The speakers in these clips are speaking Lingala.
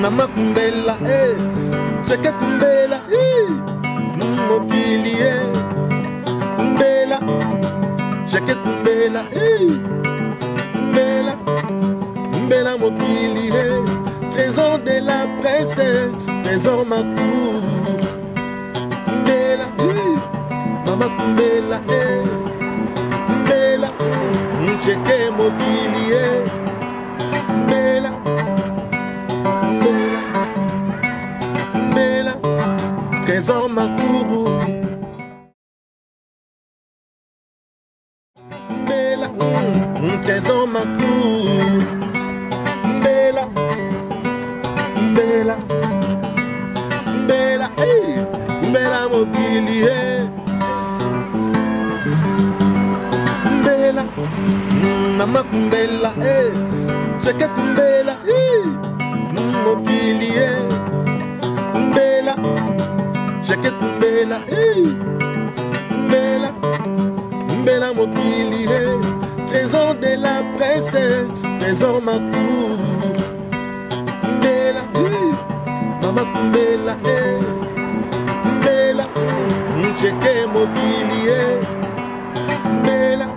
Mama kumbela, cheke kumbela, mokili, kumbela, cheke kumbela, kumbela, kumbela mokili, trésor de la presse, trésor ma cour, kumbela, mama kumbela, kumbela, cheke mokili, kumbela. Trésor Makourou Mbela, trésor Makourou Mbela, Mbela, Mbela, Mbela mokili, Mbela, mama kumbela, cheke kumbela, mokili, Mbela. Cheke kumbela, kumbela, kumbela mokili, trésor de la presse, trésor ma cour, kumbela, mama kumbela, kumbela, cheke mokili, kumbela,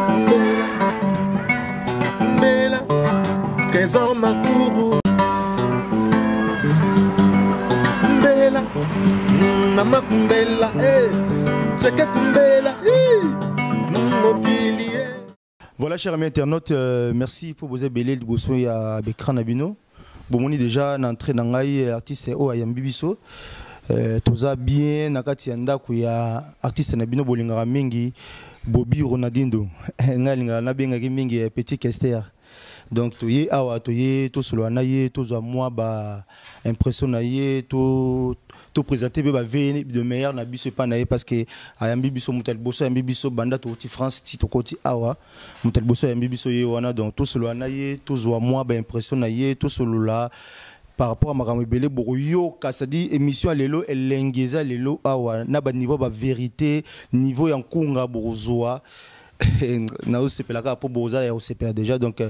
kumbela, kumbela, trésor ma cour. Mama kumbela, cheke kumbela, mokili. Voilà, chers amis internautes, merci pour vos abélés de Bosso et à Bekran Nabino. Bon, déjà, l'entrée dans l'artiste O Ayambi Bisso. Tout ça bien, nakati anda kuya artiste Nabino Bolingara Mingi, Bobby Ronadindo. Ngalinga Nabenga Mingi, Petit Kester. Donc, tu es awa, tu es tout solo anaye, tout à moi, bah, impression naye, tout présenter ba veine de meilleur na biso pas naye parce que ayambi biso mutel bosso ayambi biso banda to ti France ti to koti awa mutel bosso ayambi biso ye wana donc tout solo anaye, tout à moi, bah, impression naye, tout solo là par rapport à makambo belé boroyo ka ça dit émission lelo elengeza lelo awa na ba niveau ba vérité niveau ya nkunga borozoa na osepelaka po boza ya osepela déjà donc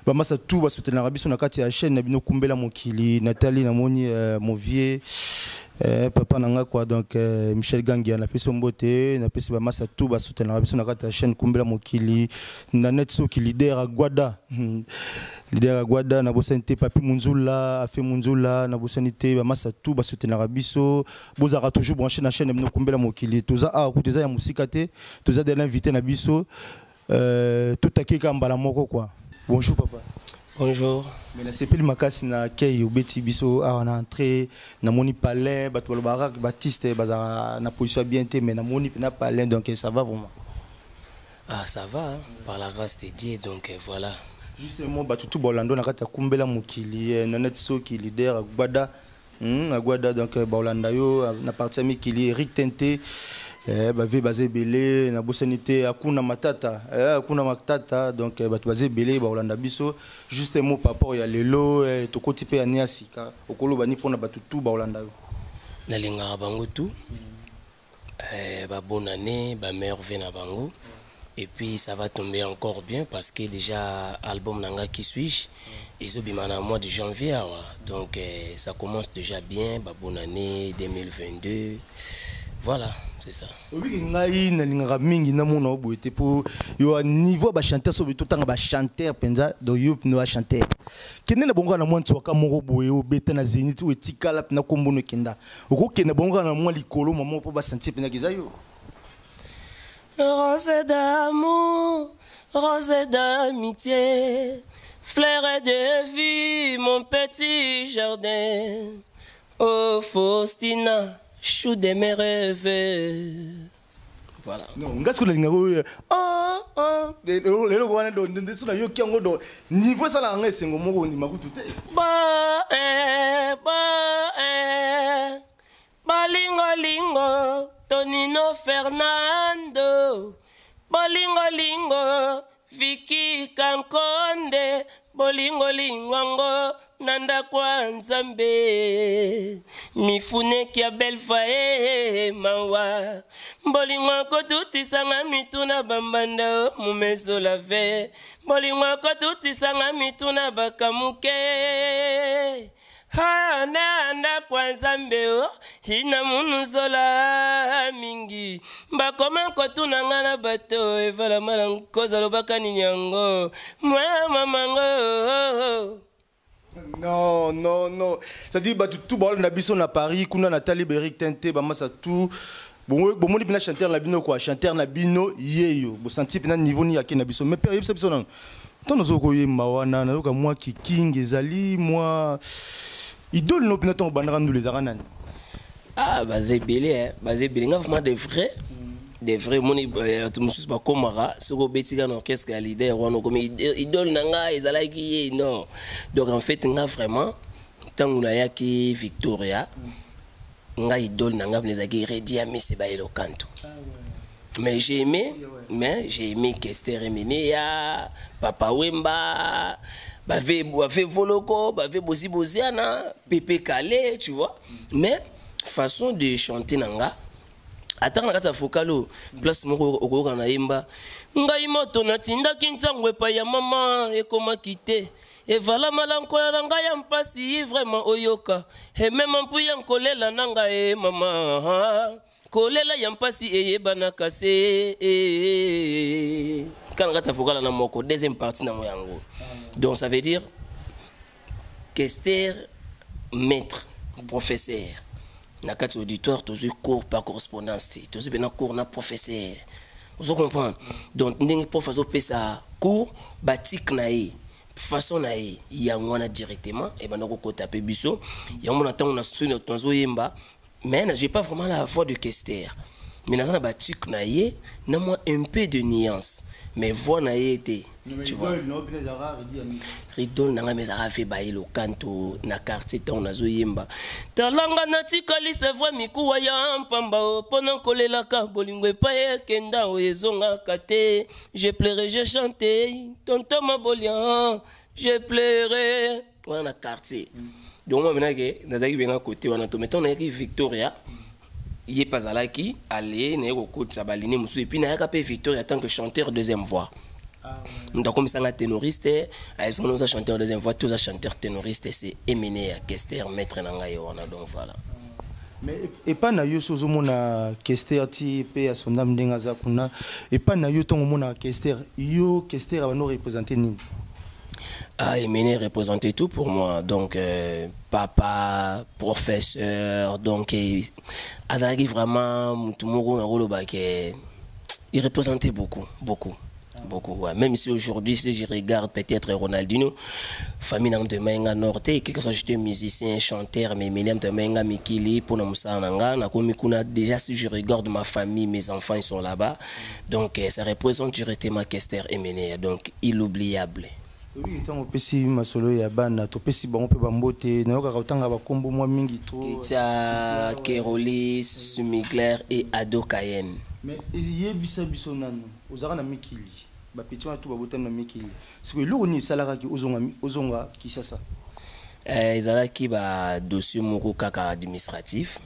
bama ça tout va soutenir la biso na kati ya chaîne na bino kumbela mokili Nathalie na moni mon vieux papa nanga quoi donc Michel Gangia na peso mbote na peso bama ça tout va soutenir la biso na kati ya chaîne kumbela mokili na netso qui leader à Gwada leader à Gwada na bosanité papi Munzula a fait Munzula na bosanité bama ça tout va soutenir la biso bozara toujours branché na chaîne bino kumbela mokili toza a kuteza ya musikate toza de l'invité na biso tout akeka mbala moko quoi. Bonjour papa. Bonjour. Mais la CPL Makasi na kei obeti biso a on a entré na moni palais bato le barak Baptiste bazara na position bien té mais na moni na palais donc ça va vraiment. Ah ça va hein, par la grâce de Dieu donc voilà. Justement bato tout bolando na kata kumbela mokili na netso qui leader Gwada Gwada donc bolanda yo na partie mikili Eric Tenté bave basé belé na bosanité akuna matata donc bato basé belé ba Holanda biso justement papa ya lelo to koti pe ya niasika okolo bani pona bato tout ba Holanda yo na linga bango tout ba bonne année ba meilleur vœu na bango et puis ça va tomber encore bien parce que déjà album nanga qui suis-je et bimana mois de janvier donc ça commence déjà bien ba bonne année 2022 voilà. C'est ça. Oui, ngai na linga mingi na mona oboete po yo niveau ba chanteur so beto tanga ba chanteur penza do yo no chanteur. Kene na bongo na mwanti waka moko boye obeta na Zénith o etikala na kombono kenda. Oko kene bongo na mwa likolo mama po ba sentir penza kiza yo. Rose d'amour, rose d'amitié, fleur de vie, mon petit jardin. Oh Faustina, chou de mes rêves. Voilà. Non, ngas ko linga ko le ko wana do ndesi na yo kiango do niveau sala nga esengo moko ndi makutu te. Balingo lingo Tonino Fernando, bolingo lingo Vicky Kankonde, bolingo lingo nanda kwa nzambe mifuneki ya belfa mawa mbolingwa kotutisanga mituna bambanda mumeso la ve mbolingwa kotutisanga mituna bakamuke nanda kwa nzambe hina munuzola mingi bakoma kotunanga na bato evala mala nkoza lobaka nini yango mwa mamango. Non, non, non. C'est-à-dire, tout le monde a à Paris, kuna Nathalie Beric Tente, ça tout. Bon, on dit chanteur Nabino quoi, chanteur Nabino, yeyo. Bon, senti pena niveau ni aké Nabiso. Mais période c'est non. Tant nous okoye mawana, naoka moi qui king ezali, moi idole no pena ton bandran nous les aranan. Ah, basé belé, vraiment des vrais moni tu me suis pas comme sur Betika orchestre leader on comme idole nanga ezalaki non donc en fait nga vraiment tant na yaki Victoria nga idole nanga nezaki Redi Ami Bailo Kanto mais j'ai aimé Kester Emene ya Papa Wemba bave Voloko bave Boziana Pepe Kale tu vois mais façon de chanter nanga atanga kata fokalo place moko okoka na yemba ngai moto natindaki nzangwe pa ya mama ekoma kite evala malanko ya ngai ya mpasi vraiment oyoka et même mpuya nkolela nanga mama kolela ya mpasi eyebana kase kana kata fokala na moko deuxième partie na yango donc ça veut dire Kester maître professeur na kati auditoire tous cours par correspondance tous bien cours na professeur vous comprenez donc ndenge professeur pesa cours batik nae façon nae ya ngwana directement et bana ko taper biso ya mona tango na studio tonzo yemba mais j'ai pas vraiment la voix de Kester mais na batik nae na moi un peu de nuance mais voix nae était tu vois Ridol nanga mezara fait Bailo Kanto na quartier ton nazo yemba talanga natikali se voix mikuwa ya mpamba pendant kolela ka bolingwe pa kenda oyezonga kate je pleurais j'ai chanté tonton Mabolian je pleurais wana quartier donc moi maintenant que nazaki benga côté wana to mettons na Victoria yé pazalaki aller na ko kotsa baline musu et puis na yaka pe Victoria tant que chanteur deuxième voix. Nous avons un ténoriste, nous avons chanteur deuxième voix, tous les chanteurs ténoristes, c'est Emene à Kester, maître Nangayo, donc voilà. Mais et pas na yo sozo mona Kester ti pe à son âme dengaza kuna et pas na yo ton mona Kester va nous représenter ni. Ah, Emene représentait tout pour moi, donc papa, professeur, donc Azagi vraiment tout le monde il représentait beaucoup. Ouais. Même si aujourd'hui, si je regarde peut-être Ronaldinho, famille de Menga Norte, quelque soit j'étais musicien, chanteur, mais de Menga Mikili, pour nous déjà si je regarde ma famille, mes enfants ils sont là-bas, donc ça représente directement Kester Emene, donc inoubliable. Oui, tant opesi masolo ya bana to pesi bango pe bambote na yoka utanga bakombo mwa mingi to Kitia Kerolis Sumigler et Ado Cayenne. Mais yebisa biso nanu ozaka na mikili ba petit wana to babota na mikili siko loko ni salaka ki ozonga kisasa ezalaki ba dossier moko kaka administratif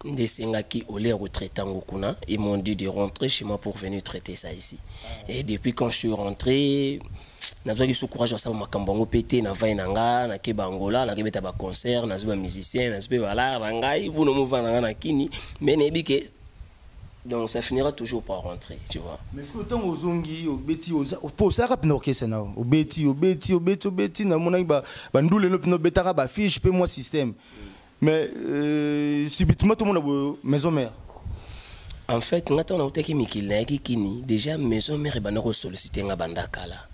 ndesengaki ole retraité ngokuna ils m'ont dit de rentrer chez moi pour venir traiter ça ici et depuis quand je suis rentré nazaki sous courage ça makambango pété na vai nanga na ke bangola na ke beta ba concert na zuba musicien na zuba bala rangai buno mouvana na kini mais nebike donc ça finira toujours par rentrer tu vois mais ce que tant ozongi obeti pour ça rap orchestre na obeti na mona ba ndule no betara ba fiche pe moi système mais subitement tout le monde maison mère. En fait, quand on a été kini déjà maison mère bana ko solliciter nga bandakala.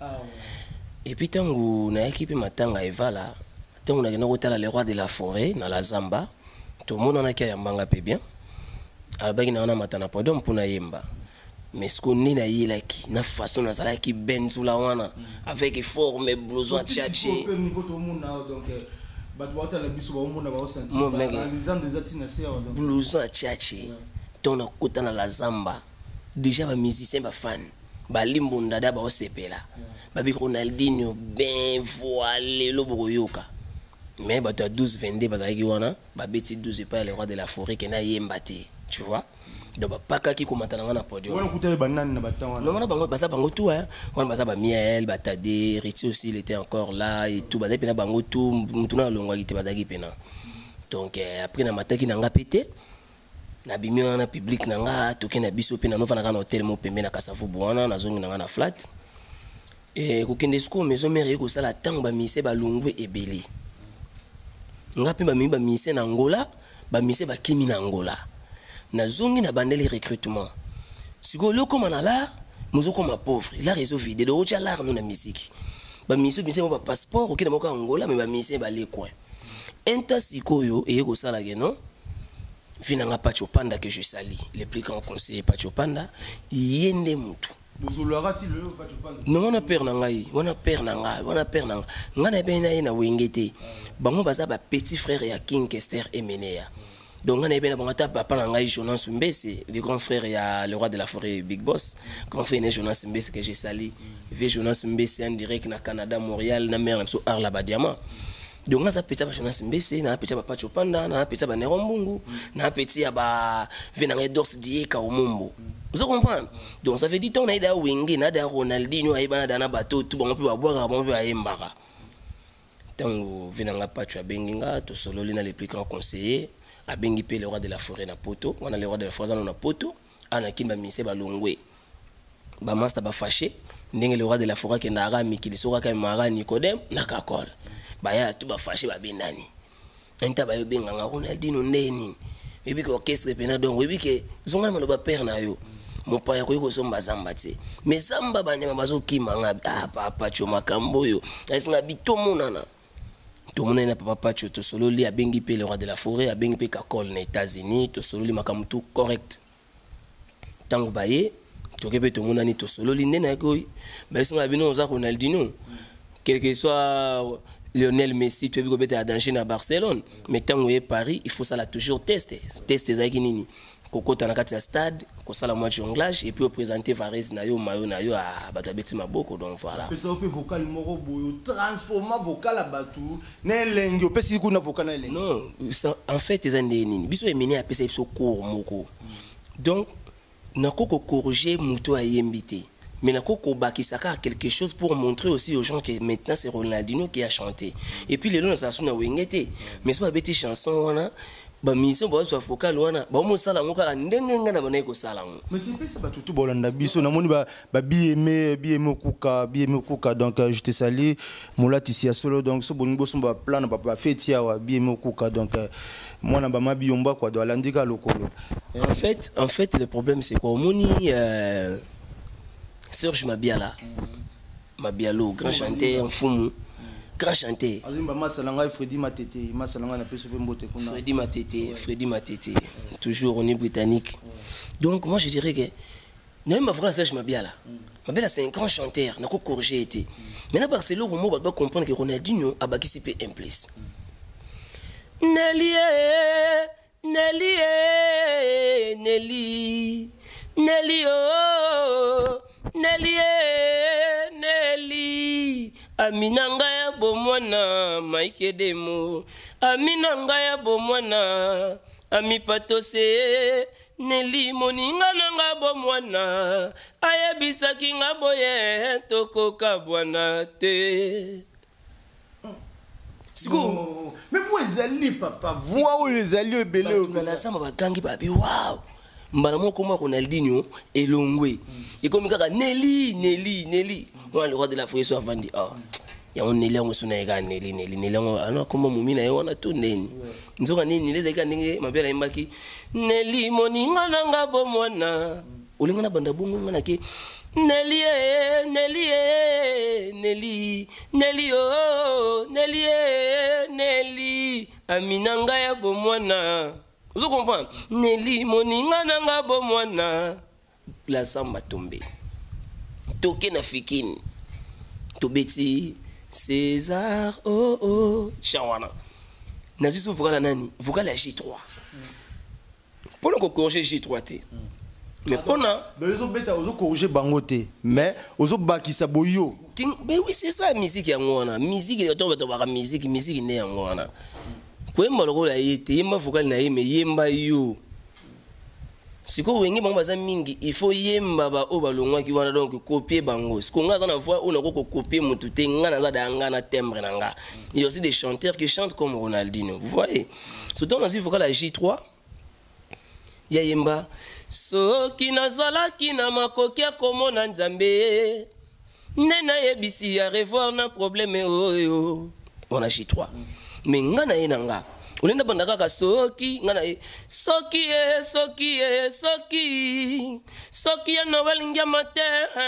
Et puis tant on a équipé matanga evala, tant on a gagné hôtel le roi de la forêt dans la Zamba, tout le monde en a qui yambanga pe bien. Abagi na ona matana podom puna yemba. Mais ce qu'on est na yelaki, na façon na zala ki benzula wana avec forme blouson tchatché. Blouson tchatché. Ton kota na la Zamba déjà ba musicien ba fan ba limbo ndada ba osepela ba bi Ronaldinho ben voilé lo boyoka mais bato 12 22 bazalaki wana babeti 12 epai le roi de la forêt ke na yemba te, tu vois. Donc bakaki komata nanga na podium wana kutale banani na batanga wana. Non wana bango baza bango tout hein, wana baza ba Miel Batade Riti aussi il était encore là et tout baza pena bango tout mutuna longwa kite bazaki pena. Donc après na mataki nanga pété na bimi wana public nanga toke na biso pena no fana kana hotel mo pembe na Kasavubu wana na zongi nanga na flat et kokende sko maison mère ko sala tango ba mise ba longwe ebeli nga pe ba mi ba mise na Angola ba mise ba kimi na Angola na zongi na bandeli recrutement siko loko manala muzoko ma pauvre la réseau vide de ocha la no na musique ba mise ba passeport okina moko Angola mais ba mise ba le coin enta sikoyo e ko sala ke non Vinanga Pacho Panda que je sali, les plus grands conseillers Pacho Panda, yende mutu. Non, on a peur nangai, on a peur nangai, on a peur nangai. Ngana bena na wengete. Bango baza ba petit frère ya King Kester Emenea. Donc ngana bena bangata papa nangai Jonas Mbese, le grand frère ya le roi de la forêt Big Boss. Grand frère né Jonas Mbese que j'ai sali. Vieux Jonas Mbese en direct na Canada, Montréal, na mer so Arla ba diamant. Donc on a petit ba Jonas Mbese, na petit ba Pacho Panda, na petit ba Nerombungu, na petit ba Venanga Dors Dieka Omombo. Vous comprenez? Donc ça fait 10 ans on a eu Wenge, na da Ronaldinho, aïba na bateau, tout bon on peut boire, on peut aller mbara. Tant Venanga Pacho Benginga, to solo lina les plus grands conseillers, a bengi pe le roi de la forêt na poto, on a le roi de la forêt na poto, ana kimba mise ba longwe. Ba master ba fâché, ndenge le roi de la forêt ke na ara mikili soka ka mara Nicodème na kakol. Baya tu ba fâché ba benani enta ba benga nga Ronaldinho ndeni bibi ko orchestre pena donc bibi ke zonga maloba père na yo mopa ya ko somba zamba te mais zamba banyama bazo kima nga papa cho makambo yo asinga bitomo nana to mona na papa pacho to solo li a bengi pe le roi de la forêt a bengi pe kakol na États-Unis to solo li makambo tout correct tango baye to kebe to mona ni to solo li ndena ko ba singa bino za Ronaldinho quel que soit Lionel Messi, tu es venu à danger à Barcelone, mais tant que Paris, il faut ça toujours tester. Tester ça qui nini. Koko tanakati stade, ko sala match jonglage et puis présenter Varese na yo mayo na yo à Batabeti Maboko donc voilà. Ça peut vocal moro boyo transformer vocal à batu, ne lengi o pesi kuna vocal na lengi. Non, en fait les années nini. Biso emene a pesa biso court moko. Donc na koko corriger muto a yembité. Mais na koko bakisaka quelque chose pour montrer aussi aux gens que maintenant c'est Ronaldinho qui a chanté. Et puis les gens ça suna wengete. Mais c'est pas petite chanson wana. Ba mission ba so focal wana. Ba mo sala ngo kala ndengenga na bana ko sala ngo. Mais c'est pas ça ba tutu bolanda biso na moni ba bieme kuka donc je te salue molati sia solo donc so bongo so ba plan ba feti ya bieme kuka donc moi na ba mabiyomba kwa do alandika lokolo. En fait le problème c'est quoi moni Serge Mabiala, Mabialo, grand chanteur, Fumu, grand chanteur. Freddy Matete, toujours on est britannique. Donc moi je dirais que, même ma frère Serge Mabiala, Mabiala c'est un grand chanteur, n'a pas corrigé été. Maintenant Barcelone, on doit comprendre que Ronaldinho a participé un plus. Nelly, oh. Nelly, Aminanga ya bomwana, Mike Demo, Aminanga ya bomwana, Ami Patose, Nelly moninga nanga bomwana, ayebisaki nga boye tokoka bwana te. Sigo, mais vous allez papa, vous les allez belé. Na sama bagangi babi wow. Mbana comment Ronaldinho et Longwe et comme kaka Nelly moi le roi de la forêt soit vendu ah ya on Nelly on suna ega Nelly alors comment mumina yo na to neni nzoka neni les ega ndenge mabela imbaki Nelly moninga nanga bomwana ulinga na banda bungu ngana ke Nelly oh Nelly aminanga ya bomwana. Vous comprenez? Nelly moninga nanga bomwana la samba tombe toke na fikini tobeti César oh chawana naziso vocal nani vocal ya J3 pour nous corriger J3 t mais pona ozo beta ozo corriger bangote mais ozo bakisa boyo Ben oui, c'est ça la musique yangwana. Musique musique ne yangwana. Koyemba lokola yete yemba vocal na ye mais yemba yo. Siko wengi bango baza mingi, il faut yemba ba o balongwa ki wana donc copier bango. Siko nga na voix on a ko copier mutu te nga na za danga na timbre nanga. Il y a aussi des chanteurs qui chantent comme Ronaldinho. Vous voyez? Surtout dans le vocal à J3. Ya yemba soki nazalaki na makoki komona nzambe nena yebisi ya revoir na problème oyo on a J3 mais ngana yenanga olenda bandaka ka soki ngana soki ya nobalingia mate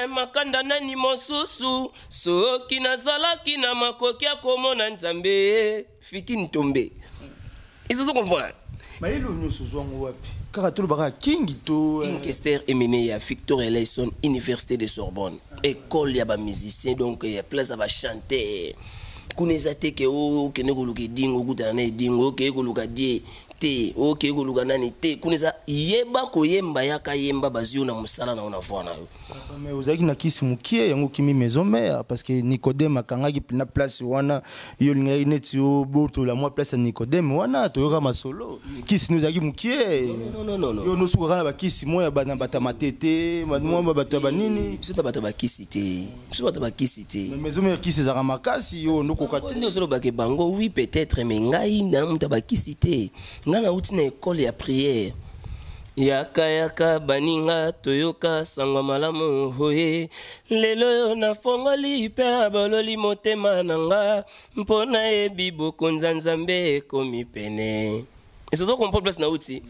makanda nani mosusu soki nazalaki na makoki komona nzambe fiki ntombe ils se comprennent mais il nous se joint wapi King Esther Emene ya Victor Eleison Université de Sorbonne école ya ba musicien donc ya place à ba chanter kuneza te ke o kene koluka dingo kutana dingo ke koluka die te o ke koluka nani te kuneza yeba ko yemba yaka yemba bazio na musala na unavona yo mais ozaki na kisi mukie yango kimi maison mère parce que Nicodème akangaki na place wana yo linga ineti o boto la moi place à Nicodème wana toyoka masolo kisi nous aki mukie non yo no suka kana ba kisi moya bana batamatete moi bato banini c'est ta bato ba kisi te c'est bato ba kisi te maison mère kisi za makasi yo no kokate ndio solo ba ke bango oui peut-être mais ngai na muta ba kisi te ngana uti na école ya prière yaka baninga toyoka sangwa malamu hoye lelo na fongoli pe bololi motema nanga mpona ebi bokonza nzambe komi pene esozo comprendre place na uti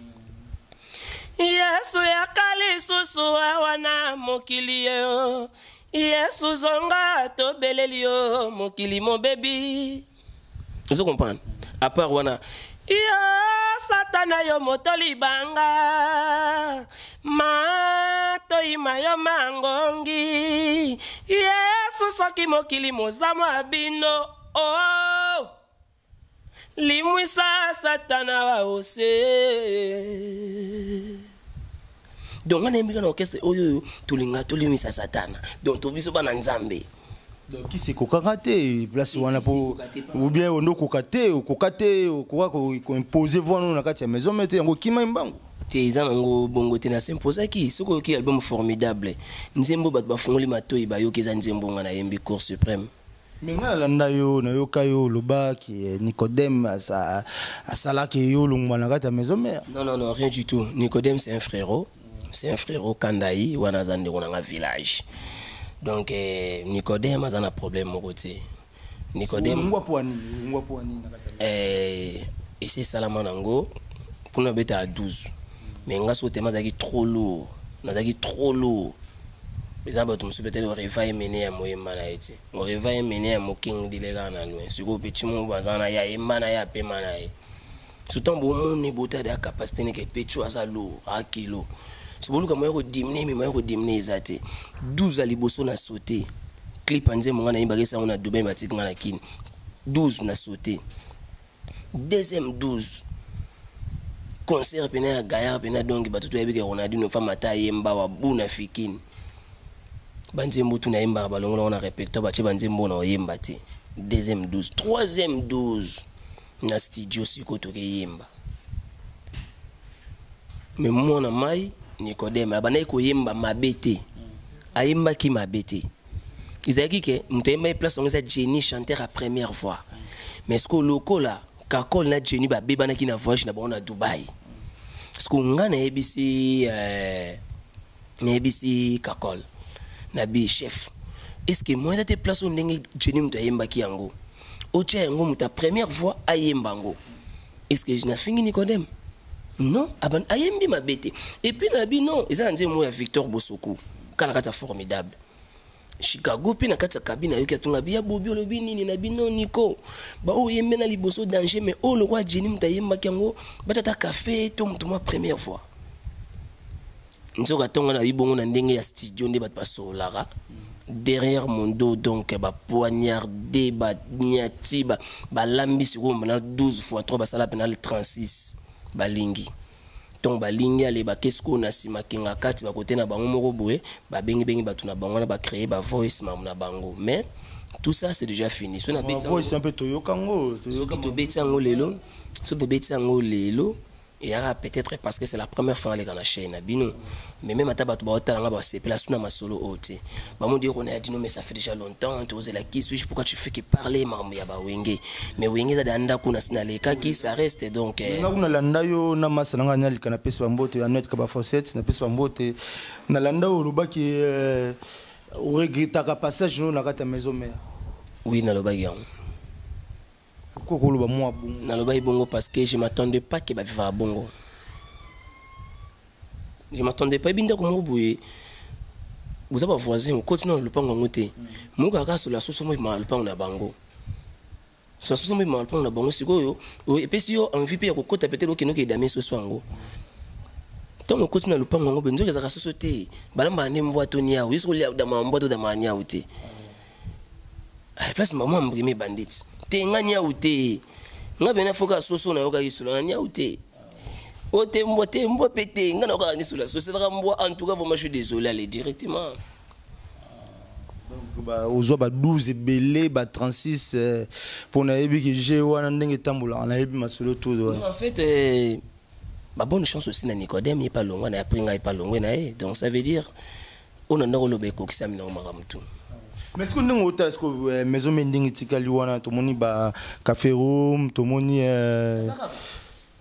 Yesu yakali susu wana mokili yo Yesu zonga to beleli yo mokili mo baby esozo comprendre à part wana Satana yo motoli banga matoi mayo mangongi Yesu soki mokili mozama bino oh limwisa Satana wa ose donc on aime bien orchestre oyo tulinga tolimisa Satana donc to biso bana nzambe donc qui c'est kokate place wana po ou bien ono kokate ko imposer voir na kati ya maison mete yango kima imbango te izango bongo te na s'imposer ki soko ki album formidable nzembo bat ba fongoli matoi ba yokeza nzembo ngana yembi cour suprême mais ngala landa yo na yokayo loba ki Nicodème asala ki yo longwa na kati ya maison mère non rien du tout Nicodème c'est un frérot Kandaï wana zande wana village. Donc Nicodème a un problème mon côté. Nicodème et c'est Salamanango pour nous mettre à 12. Mais on a sauté mazaki trop lourd. Nazaki trop lourd. Les abattus me souhaitent le réveil mené à moi malaïti. Le réveil mené à mon king dilega na loin. Si vous petit mon bazana ya imana ya pe manaï. Surtout bon on est boté de la capacité que pecho à lourd à kilo. Si vous voulez que je diminuer, mais je diminuer exact. 12 à liboso na sauté. Clip anze mon gana imbagé ça on a doublé matik ngana kin. 12 na sauté. Deuxième 12. Concert pena gaya pena donc batutu yebike Ronaldinho fama ta yemba wa buna fikini. Banzembo tuna yemba balongo na répertoire bache banzembo na yemba te. Deuxième 12, troisième 12 na studio siko to yemba. Mais moi na mai Nicodème abana ko yemba mabete. Ayemba ki mabete. Izaki ke mutayemba place on za Jenny chanteur à première voix. Mais ce que loko là Kakol na Jenny ba bebana ki na voyage na bona Dubai. Parce que nga na ABC Kakol na bi chef. Est-ce que moi j'étais place on ndenge Jenny mutayemba ki yango. Ocha yango muta première voix ayemba ngo. Est-ce que je na fingi Nicodème? Non, aban ayembi mabete. Et puis nabi non, ils ont dit moi Victor Bosoko. Kanakata formidable. Chicago puis nakata cabine yoki atunga biya bobi lobi nini nabi non Nico. Ba o yembe na liboso danger mais o le roi Jenny mutayemba kango batata café to mutuma première fois. Nzoka tonga na bibongo na ndenge ya studio nde bat pasolara. Derrière mon dos donc ba poignardé ba niati ba lambi sur na 12 fois 3 ba sala penal 36 balingi donc balingi ale bakesko na sima kenga kati bakote na bango moko boye bengi batu na bango na ba créer ba voice mam na bango, mais tout ça c'est déjà fini. So na beti voice un peu toyokango to lelo, so to beti yango lelo. Et peut-être parce que c'est la première fois que la chaîne bino, mais même à tabac c'est place na ma solo haute. Bah mon dire on a dit non mais ça fait déjà longtemps, tu oses la qui suis pourquoi tu fais que parler maman ya ba wenge. Mais wenge da danda kuna sinale kaki ça reste donc na kuna landa yo na masa na nganya likana pesa mbote ya net ka ba faucette na pesa mbote na landa o lobaki o regretta ka passage no na kata maison mère. Oui na lobaki yango. Pourquoi le moi bon? Na loba bongo parce que je m'attendais pas que va vivre à bongo. Je m'attendais pas bien comme vous. Vous avez voisin au continent le pango ngote. Muka ka sur la sauce moi mal pango na bango. Sur la sauce moi mal pango na bango sikoyo. Et puis si yo envie pe ko kota peut-être que no ke dame so swango. Tant au continent le pango ngo benzo ke za société. Balamba ne mbwa tonia, oui sur da mbwa to da manya uti. À place maman m'brime bandit. Nganya ute nga bena foka soso na yoka isula nganya ute ote mbo pété nga na yoka ni sula soso la mbo en tout cas vraiment je suis désolé aller directement donc ba ozo ba 12 belé ba 36 pour na yebi que j'ai wana ndenge tambola na yebi masolo tout en fait ba bonne chance aussi na Nicodème il pas longo na après nga pas longo na donc ça veut dire on a ndolo be ko kisa mina maramutu. Mais est-ce que nous avons est-ce que maison mending tikali wana to moni ba café room to moni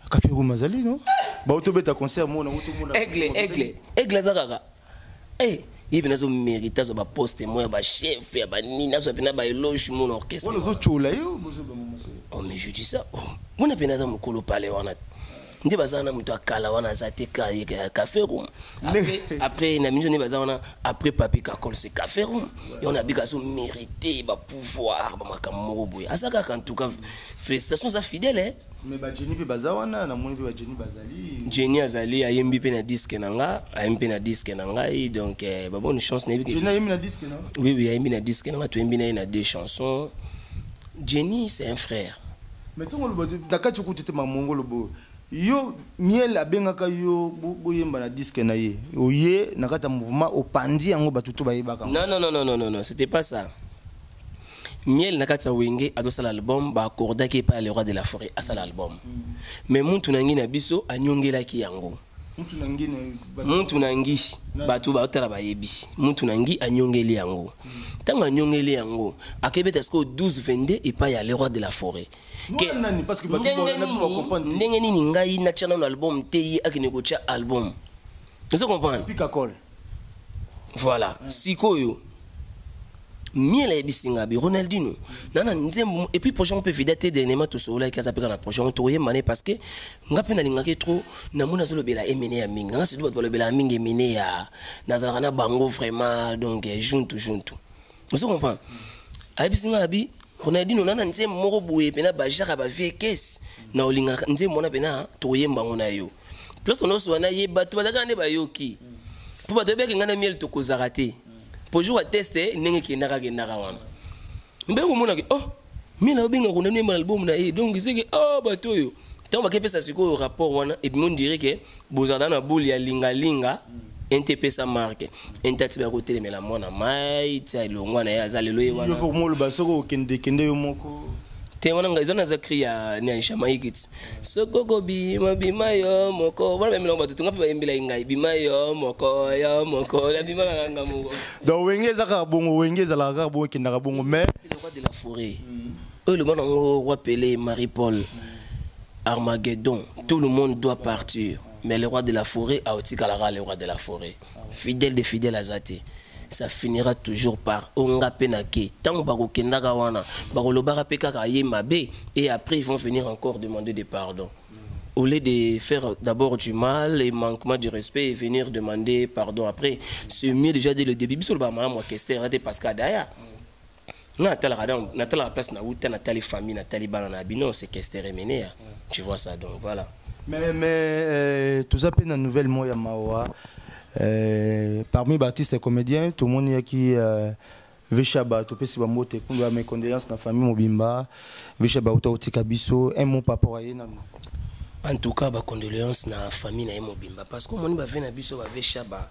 café room azali non ba auto beta concert mo na auto mo aigle zakaka il vient zo mériter zo ba poste moi ba chef ya ba nina zo pena ba éloge mon orchestre wala zo chola yo oh mais je dis ça on a pena za mukolo pale wana ndi bazana mutu akala wana zate café room après na minzo ni bazana après papi kakol c'est café room et on a bigazo mérité ba pouvoir ba makamoko boy asaka en tout cas félicitations à fidèle mais ba Jenny pe bazawana na moni pe ba Jenny bazali Jenny azali ayembi pe na disque nanga ayembi na disque nanga donc ba bonne chance na Jenny ayembi na disque non oui ayembi na disque nanga to ayembi na deux chansons. Jenny c'est un frère mais ton lo dakati ko tete mamongo lo bo yo miel abengaka yo boyemba na disque na ye oye na kata mouvement opandi yango batutu bayebaka non c'était pas ça. Miel na kata wenge adosala album ba accordaki pa le roi de la forêt à ça l'album mais muntu nangi na biso anyongelaki yango muntu nangi batu ba otala bayebi muntu nangi anyongeli yango tanga anyongeli yango akebeta esko 12 22 et pas ya le roi de la forêt parce que comprendre ndenge nini ngai na chana na album te akine ko cha album vous comprenez puis kakol voilà sikoyo miel et bisinga bi Ronaldinho nana nzembo et puis prochain on peut vidater dernièrement tout ça là qui a na prochain on toye mané parce que ngape na lingaki trop na mona zolo bela emene ya minga c'est doit bela minga emene ya nazala na bango vraiment donc junto vous comprenez a bisinga bi Ronaldinho nana nzembo moko boye pena ba jara ba vie caisse na olinga nzembo na pena toye mbango na yo plus on oso na ye bato badaka ne ba yoki pour bato be ngana miel to kozarate pour jouer à tester n'engue qui n'a rien à voir. Mais au moins oh mais là bien on a mis l'album là et donc c'est que oh bateau yo tant que ça c'est quoi au rapport wana et on dirait que bozada na boule ya linga NTP sa marque NTP ba côté mais la mona mai tsa longo na ya zalelo ye wana yo mo lo basoko kende yo moko te wana ngazana za kriya ni Jamaïque soko bima yo moko wala mimi lomba tutunga pe bayembela ingai bima yo moko la bima nganga moko donc wengeza ka bongo wengeza la ka bongo kinda ka bongo mais c'est le roi de la forêt le bon roi Pelé Marie-Paul Armageddon tout le monde doit partir mais le roi de la forêt a aussi kalara le roi de la forêt fidèle de fidèle azate ça finira toujours par onga penake tant bako kendaka wana bako lobaka pekaka yemabe et après ils vont venir encore demander des pardons au lieu de faire d'abord du mal et manquement de respect et venir demander pardon après c'est mieux déjà dès le début biso ba mama moi question raté parce que daya na tala la place na uta na tali famille na tali bana na bino c'est question remené tu vois ça donc voilà mais tout ça peine nouvelle moya mawa. Parmi les artistes et comédiens, tout le monde qui Veshaba, tout petit bamote, pour mes condoléances dans la famille Mobimba, Veshaba Otaoti Kabiso, un mot par rapport à Yéna. En tout cas, ba condoléances na famille na Mobimba parce que moni ba vena biso ba ve chaba.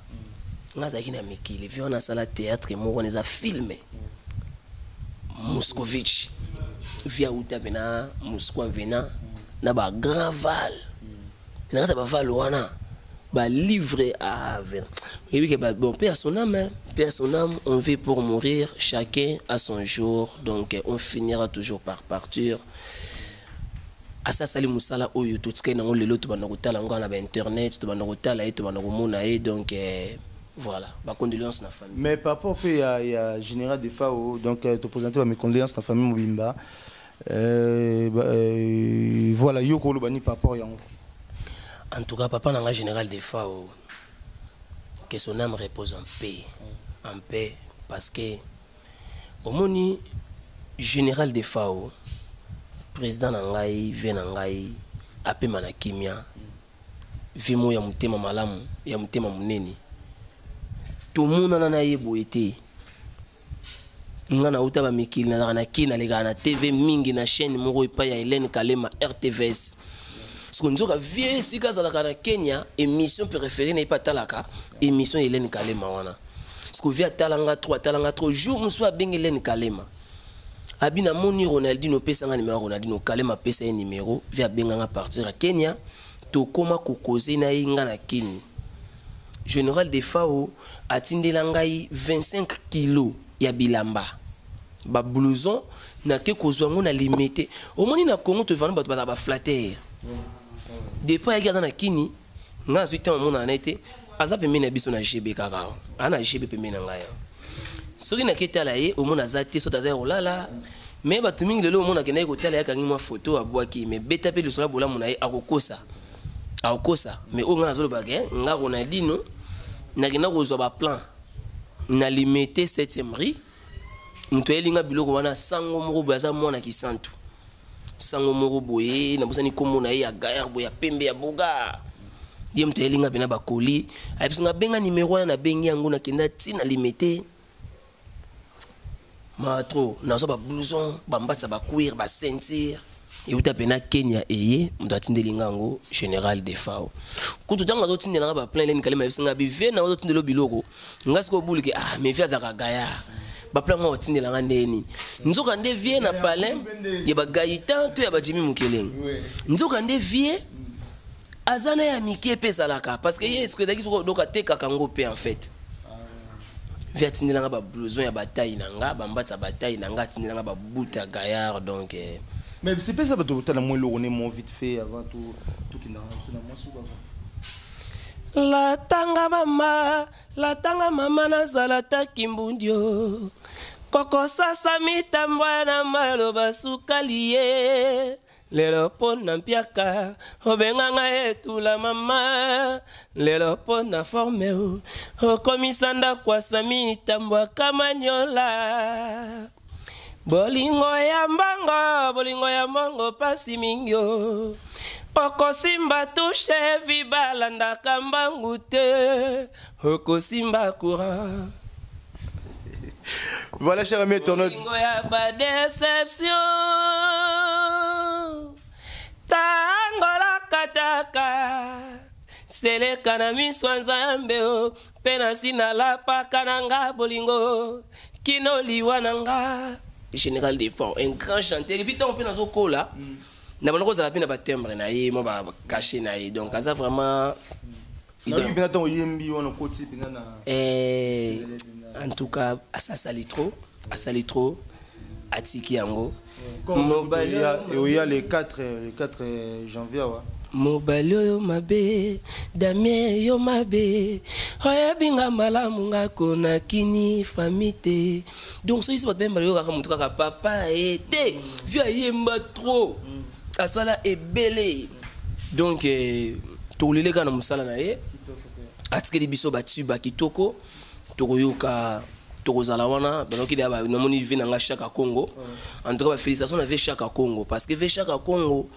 Ngaza ki na mikili, vi on a sala théâtre mo on a filmé. Moscovitch. Via uta bena Moscou vena na ba grand val. Na ba val wana ba livré à et oui que bon paix à son âme, on vit pour mourir, chacun à son jour, donc on finira toujours par partir. Asa sali musala oyo tutske na ngolelo to bana kotala ngana ba internet to bana kotala et to bana komona et donc voilà ba condoléances na famille. Mais par rapport il y a général des FAO donc te présenter mes condoléances na famille Mobimba voilà yoko lo bani par rapport yango. En tout cas papa nanga général des FAO que son âme repose en paix parce que au moni général des FAO président nangai vient nangai apema na kimia vimo ya mutema malamu ya mutema muneni to muna na yebo ete ngana uta ba mikili na kina lega na TV mingi na chaîne moko ipa ya Hélène Kalema RTVS skonzoka vie sika za la Kenya émission préférée na ipa talaka émission Hélène Kalema wana sko via talanga 3 jours muswa bengi Hélène Kalema abina moni Ronaldinho pesa nga numéro Ronaldinho Kalema pesa un numéro via benga partir à Kenya to koma kokoze na inga na Kenya général de FAO atindela ngai 25 kilos ya bilamba ba blouson na ke kozwa ngo na limité au moni na Congo to vendre ba flatter depuis ya gada na Kenya nga zuita mona na été azape mena biso na GB kaka ana GB pemena ngai soki na ketala ye au mona zate so taza olala mais ba tumingi lelo mona kenai ko tala ya kangi mwa photo abwaki mais beta pe le sola bola mona ye akokosa mais o nga zolo bagé nga Ronaldinho na kena ko zo ba plan na limité 7e rue mto elinga biloko wana sango moko baza mona kisantu sango moko boye na bosani komo na ye ya gaillard boya pembe ya boga ye mto elinga bena bakoli ayisinga benga numéro na bengi yango na kenda tina limité matro nazo ba blouson bambatsa ba cuir ba ceinture et uta pena Kenya eye mtatindeli ngango général de FAO kutu tanga zo tindela ba plan Hélène Kalema bisinga bive na zo tindelo biloko ngasiko bulike mais via za kagaya ba plan ngo tindela ngandeni nzoka nde vie na palais ye ba Gaïtan to ya ba Jimmy Mukeleng nzoka nde vie azana ya mike pesa laka parce que ye est-ce daki so doka teka kango pe en fait via tindela ba blouson ya bataille nanga bambatsa bataille nanga tindela ba buta gaillard donc mais c'est pas ça que tu as moins lourné mon vite fait avant tout qui n'a rien sur la tanga mama na zalata kimbundio koko sasa mitambwa na maloba sukaliye lelo pona mpiaka obenganga etula mama lelo pona forme o komisanda kwa sami tambwa kamanyola bolingo ya mbongo pasi mingyo okosimba touche vibalanda kambangu te okosimba courant. Voilà cher ami internaute. Bolingo ya ba déception tangola kataka seleka na miswanza yambe o pena sina lapa kananga bolingo kino liwananga général des FAO un grand chanteur et puis tant pe na zokola na banoko za la pena ba timbre na ye mo ba caché na ye donc ça vraiment il a eu bien temps yembi on côté bien na en tout cas ça sali trop atiki yango il y a les 4 janvier ouais. Mobali yo mabe damien yo mabe oyabinga malamu ngako na kini famite donc so isi bat bemba yo kaka mutu kaka papa ete via yemba trop asala ebele donc tolele kana musala na ye atikeli biso batuba kitoko tokoyoka tokozala wana banoki da ba namoni vina nga Chaka Congo en tout cas félicitations na Chaka Congo parce que Chaka Congo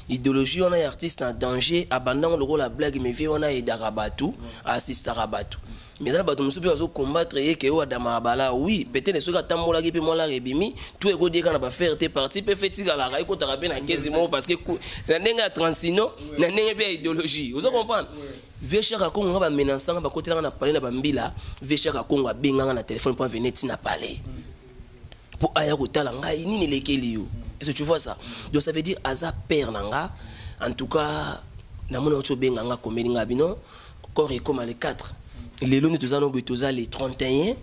idéologie on a artiste en danger abandon le rôle la blague mais vie on a aidé Rabatu assiste Rabatu mais là bato musubi bazo combattre et que o adama bala oui peut-être ce que tambola ki pe moi la rebimi tout ego dire kana ba faire tes parti peut faire tiga la ko ta na 15 mois parce que na ndenga transino na ndenga pe idéologie vous comprenez Vechaka Kongo ba menaçant ba côté na parler na bambila Vechaka Kongo benga na téléphone pour venir tina parler pour aya ko tala ngai nini lekeli yo est-ce que tu vois ça donc ça veut dire aza père nanga en tout cas na mona ocho benga nga komeli nga bino corps et comme les 4 les lonis tous ano betoza les 31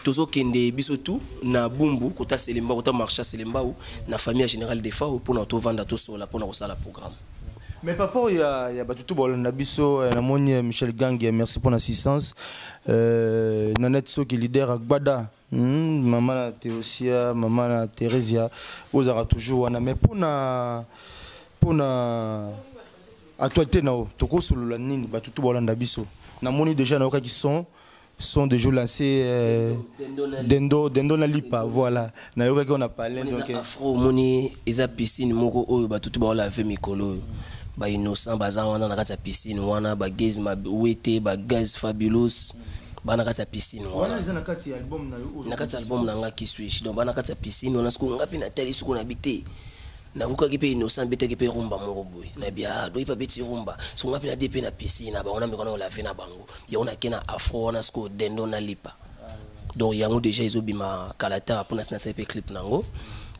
tozo kende biso tout na bumbu kota selemba kota marcha selemba ou na famille générale des fois pour na to vendre to sola pour na ko sala programme. Mais papa il y a batutu bolanda biso na moni Michel Gang merci pour l'assistance Nanette so qui leader Agbada maman na Théosia maman na Thérésia vous aura toujours wana mais pour na actualité nao toko solo la nini batutu bolanda biso na moni déjà na qui sont déjà lancés dendo na lipa voilà na yoka qu'on a parlé donc afro moni eza piscine moko oyo batutu ba laver mikolo ba innocent baza wana na kati ya piscine wana ba gaze ma wete ba gaz fabulous bana kati ya piscine wana eza na kati ya album na kati ya album na nga ki switch donc bana kati ya piscine wana siku ngapi na tali siku na bité na kuka ki pe innocent bete ki pe rumba moko boy na bia do ipa beti rumba siku ngapi na DP na piscine ba ona mekona la fe na bango ya ona kena afro wana siku dendo na lipa donc yango déjà izobima kalata pour na sna pe clip nango.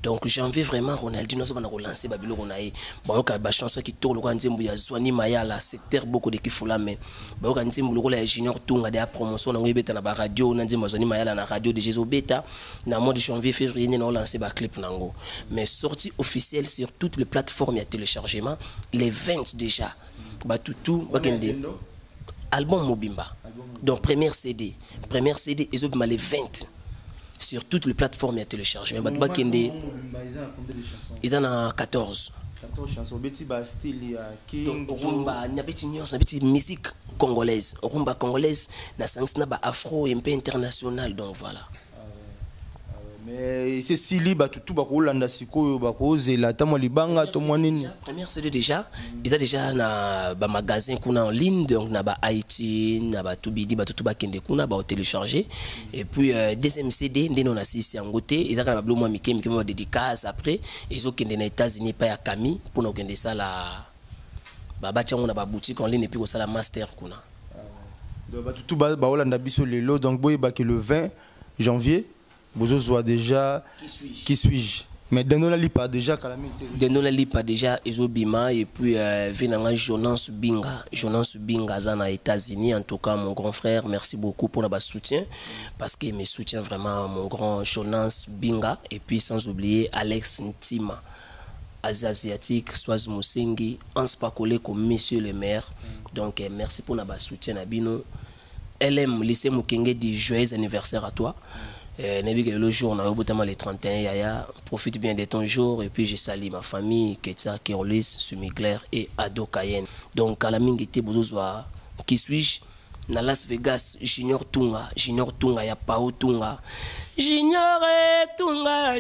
Donc janvier vraiment Ronaldinho so bana ko lancer babilo ko nae ba ka ba chanson qui tourne ko nzembu ya Zwani Mayala secteur beaucoup de kifula mais ba ka nzembu ko la junior tunga de promotion ngo ibeta na ba radio na nzembu Zwani Mayala na radio de Jésus beta na mois de janvier février na lancer ba clip nango mais sortie officielle sur toutes les plateformes ya téléchargement les 20 déjà ba tout ba kende album Mobimba donc première CD ils ont les 20 sur toutes les plateformes à télécharger. Ils en ont 14. 14 chansons. Beti ba style ya King. Rumba, na beti nyos, na beti musique congolaise. Rumba congolaise, na sens na ba afro et un peu international donc voilà. Mais c'est style ba tout ba ko landa sikoyo ba ko zela tamo libanga to mwanini. Première CD déjà, ils a déjà na ba magasin kuna en ligne donc na ba Haïti, na ba Tubidi ba tout ba kende kuna ba télécharger et puis deuxième CD ndeno na sisi yangote, ils a ka ba blo moi mike mo dédicace après ils ont kende na États-Unis pa ya Kami pour na kende ça la ba chango na ba boutique en ligne et puis ko sala master kuna. Donc ba tout ba olanda biso lelo donc boy ba que le 20 janvier vous déjà qui suis-je mais Dendo la lipa déjà calamité Dendo la lipa déjà Ezobima et puis venanga Jonas Binga zana États-Unis en tout cas mon grand frère merci beaucoup pour notre soutien parce qu'il me soutient vraiment mon grand Jonas Binga et puis sans oublier Alex Ntima Asiatique Swaz Musengi Hans Pakole comme monsieur le maire donc merci pour notre soutien Nabino LM lycée Mukenge dit joyeux anniversaire à toi. Le jour, on a eu les 31 yaya. Profite bien de ton jour et puis je salue ma famille, Ketsa, Kérolis, Sumigler et Ado Cayenne. Donc, à la mingité, Bozozoa, qui suis-je? Na Las Vegas, Junior Tunga, ya Pao Tunga. Junior Tunga,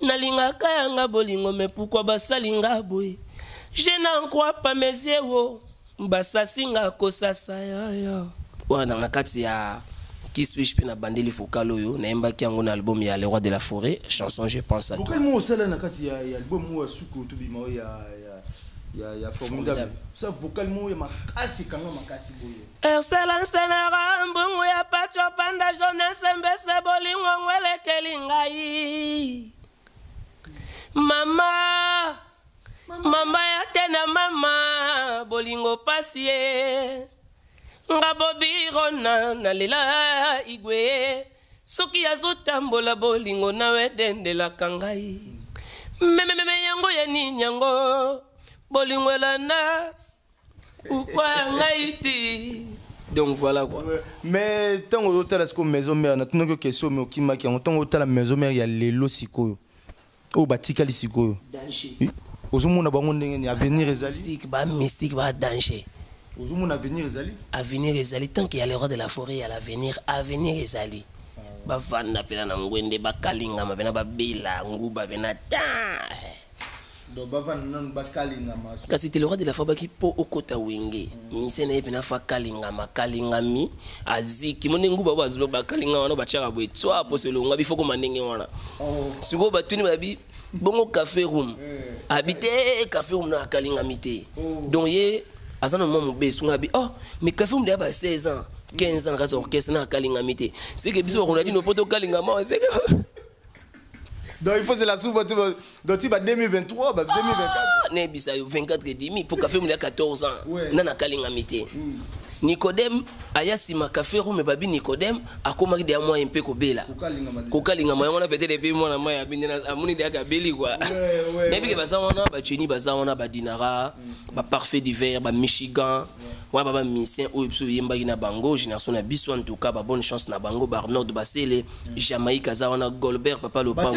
Nalinga Kayanga Bolingo, mais pourquoi Basalinga Boy? Je n'en crois pas mes yeux, Basasinga Kosasa ya. Wana nakati ya. Qui suis-je pour la bandeli focalo na emba ki yango na album ya Le Roi de la Forêt chanson je pense à toi. Pourquoi moi ça là na kati ya album moi suko to bima ya formidable. Ça vocalement ya makasi kanga makasi boye. Excellence na rambungu ya pacho panda jeunesse mbese bolingo ngwele kelingai. Mama ya tena mama bolingo pasie. Ngabobirona na lela igwe soki azotambola bolingo na wedendela kangai meme yango ya ninyango bolingo elana ukwa ngaiti donc voilà quoi. Mais tant au total est-ce que maison mère na tunoko question mais okima ki tant au total maison mère ya lelo sikoyo o batikali sikoyo danger ozomona bango ndenge ni avenir ezali mystique ba danger. Avenir ezali tant qu'il y a le Roi de la Forêt, il y a l'avenir. Avenir ezali. Ba vanda pena na ngwende ba kalinga mabena ba bela nguba bena ta. kasi te le roi de la fabaki po okota wenge mise na ye pena fa kalingama kalingami aziki mone nguba bazulo bakalinga wana bachaka bwe twa poselo ngabi foko mandenge wana siko batuni babi bongo café room habité café room na kalingami te donc ye azana mo besu ngabi oh mais café room de ba 16 ans 15 ans kaza orchestre na kalingami te c'est que biso on a dit no poto kalingama c'est que donc il faut c'est la soupe donc tu vas 2023 bah 2024 ne bisa 24 et demi pour café room de 14 ans na na kalingami te Nicodème ayasima café room babi Nicodème akomaki de moi un peu kobela kokalinga moi on a peut-être depuis moi na moi abindina amuni de akabeli quoi mais bi ke baza wana ba cheni baza wana ba dinara ba parfait d'hiver ba Michigan wa baba misien o biso yemba na bango génération na biso en tout cas ba bonne chance na bango Arnold Basele Jamaïque za wana Goldberg papa le bango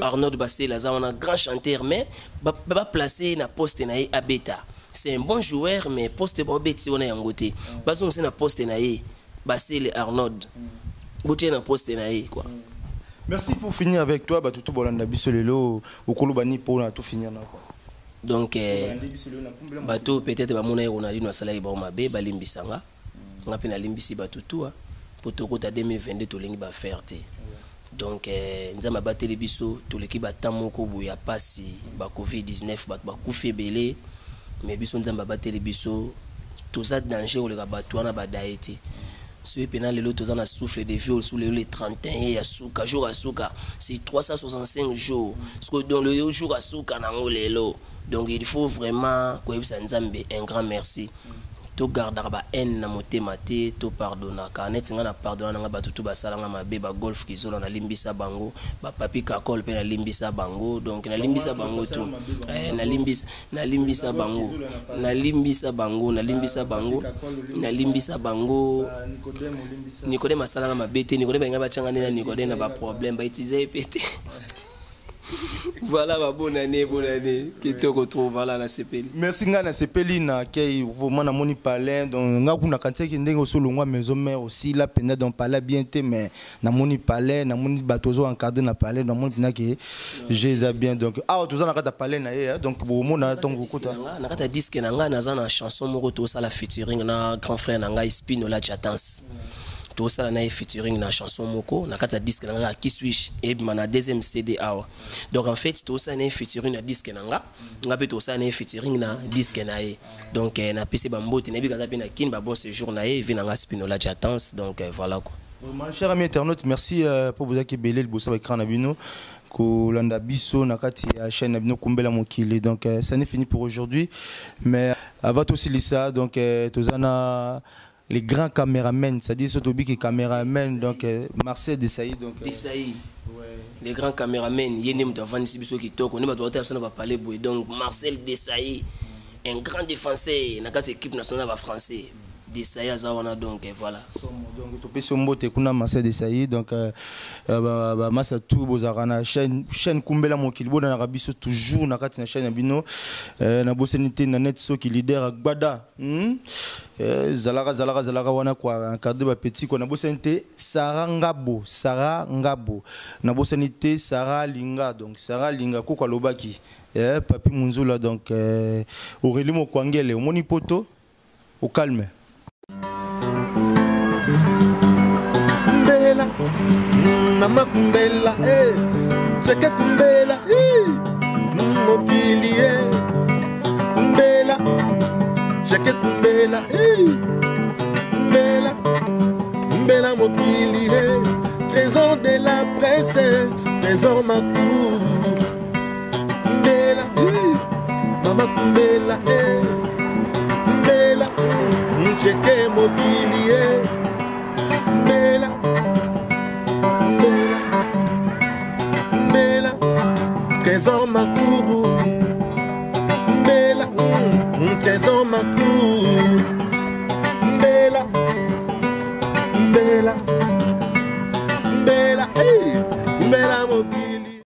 Arnold Basele za wana grand chanteur mais ba placé na poste na e abeta. C'est un bon joueur, mais poste Bobeti on est en côté. Parce qu'on sait na poste naïe, Basile Arnold. Boutier na poste naïe quoi. Merci pour finir avec toi, Batutu Bolanda Bisolelo, au Kolobani pour tout finir là quoi. Donc Bato peut-être ba mona on a dit no sala ba mabe ba limbisanga. On a pena limbisi Batutu pour to kota 2022 to lingi ba fierté. Donc nzama bateli biso to leki batamoko boya pasi ba Covid-19 ba kufi belé. Mais biso nzamba bateli biso toza danger ou le bato wana badaete ce pénal lelo toza na souffle de viol sous les 31 ya souka jour à souka c'est 365 jours parce que dans le jour à souka nango lelo donc il faut vraiment ko yebisa nzambe un grand merci to gardera ba haine na motema te to pardonna ka net nga na pardonna nga batutu basalanga mabe ba golf kizolo na limbisa bango ba papi kakol pe na limbisa bango donc na limbisa bango tout na limbisa bango na limbisa bango na limbisa bango na limbisa bango Nicodème asalanga mabe te Nicodème nga bachanga na Nicodème na ba problème ba utiliser pété. Voilà ma bonne année qui te retrouve voilà la CPL. Merci ngana CPL na kay vraiment na moni palais donc nga kuna kantia ki ndengo solo ngwa maison mère aussi la pena donc palais bien té mais na moni palais na moni batozo encadré na palais na moni pena que j'ai bien donc toza na kata palais na ye donc bo mona tongo kota na kata disque na nga na za na chanson moko to sala featuring na grand frère na nga Spino la Jatans. Tout ça na featuring na chanson moko na kata disque na qui suis et na deuxième CD awa donc en fait tout ça na featuring na disque na nga pe tout ça na featuring na disque na e donc na PC bambote na bi kaza pe na kin ba bon séjour na e vi na nga Spino la Jatans donc voilà quoi. Mon cher ami internaute, merci pour vous accueillir belé le bossa avec Kranabino kolanda biso na kati ya chaîne Nabino Kumbela Mokili donc ça n'est fini pour aujourd'hui mais avant aussi lisa donc tozana les grands caméramens, c'est-à-dire Sotobi qui est caméraman, donc Marcel Desailly. Donc, Desailly. Les grands caméramens, Yenem Davani Sibiso qui toque, on est va parler, donc Marcel Desailly, un grand défenseur, dans la équipe nationale française. Desailly Azawana, donc voilà. Donc, tu peux sombo te kuna Marcel Desailly, donc Massa tout bozarana chaîne Kumbela Mokilbo dans l'Arabie toujours na kati na chaîne Abino, na bosenité na net so qui leader Agbada. Zalara wana kwa encadré ba petit ko na bosenité Sarah Ngabo na bosenité Sarah Linga donc Sarah Linga ko kwa lobaki papi Munzula donc Aurélie Mokwangele au monipoto au calme. Kumbela, mama Kumbela, cheke Kumbela, mokili Kumbela, cheke Kumbela, Kumbela, Kumbela mokili trésor de la presse, trésor ma cour, Kumbela, mama Kumbela, Kumbela, cheke mokili Kumbela, Kumbela, Kumbela, trésor ma cour.